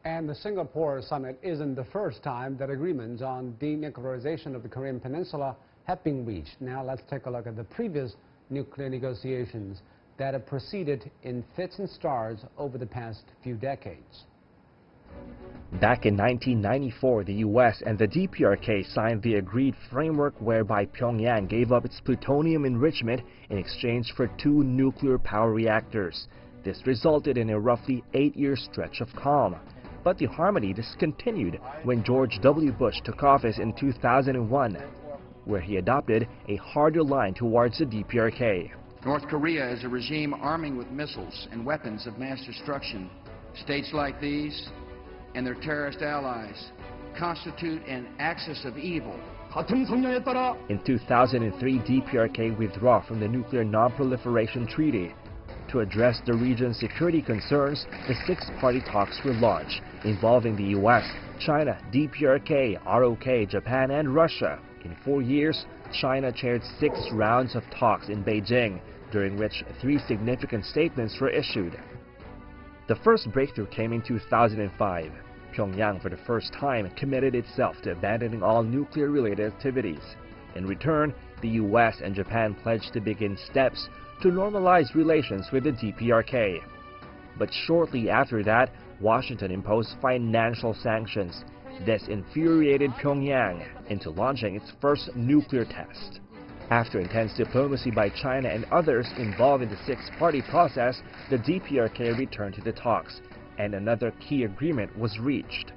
And the Singapore summit isn't the first time that agreements on denuclearization of the Korean Peninsula have been reached. Now let's take a look at the previous nuclear negotiations that have proceeded in fits and starts over the past few decades. Back in 1994, the U.S. and the DPRK signed the agreed framework whereby Pyongyang gave up its plutonium enrichment in exchange for 2 nuclear power reactors. This resulted in a roughly 8-year stretch of calm. But the harmony discontinued when George W. Bush took office in 2001, where he adopted a harder line towards the DPRK. North Korea is a regime arming with missiles and weapons of mass destruction. States like these and their terrorist allies constitute an axis of evil. In 2003, DPRK withdrew from the Nuclear Non-Proliferation Treaty. To address the region's security concerns, the 6-party talks were launched, involving the U.S., China, DPRK, ROK, Japan, and Russia. In 4 years, China chaired 6 rounds of talks in Beijing, during which 3 significant statements were issued. The first breakthrough came in 2005. Pyongyang, for the first time, committed itself to abandoning all nuclear-related activities. In return, the U.S. and Japan pledged to begin steps to normalize relations with the DPRK. But shortly after that, Washington imposed financial sanctions. This infuriated Pyongyang into launching its first nuclear test. After intense diplomacy by China and others involved in the 6-party process, the DPRK returned to the talks, and another key agreement was reached.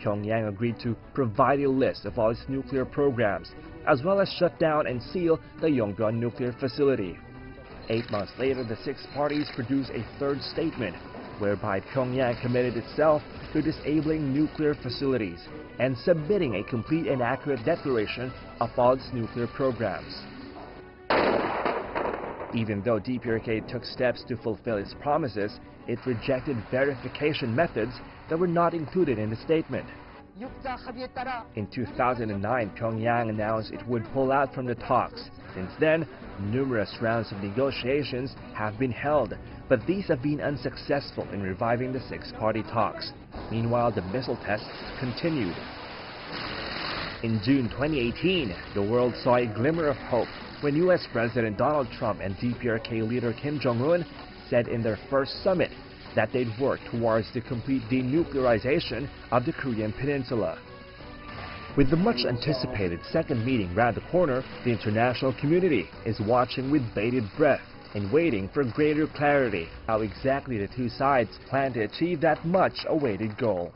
Pyongyang agreed to provide a list of all its nuclear programs, as well as shut down and seal the Yongbyon nuclear facility. 8 months later, the 6 parties produced a third statement, whereby Pyongyang committed itself to disabling nuclear facilities and submitting a complete and accurate declaration of all its nuclear programs. Even though DPRK took steps to fulfill its promises, it rejected verification methods that were not included in the statement. In 2009, Pyongyang announced it would pull out from the talks. Since then, numerous rounds of negotiations have been held, but these have been unsuccessful in reviving the 6-party talks. Meanwhile, the missile tests continued. In June 2018, the world saw a glimmer of hope when U.S. President Donald Trump and DPRK leader Kim Jong-un said in their first summit that they'd work towards the complete denuclearization of the Korean Peninsula. With the much-anticipated second meeting round the corner, the international community is watching with bated breath and waiting for greater clarity how exactly the 2 sides plan to achieve that much-awaited goal.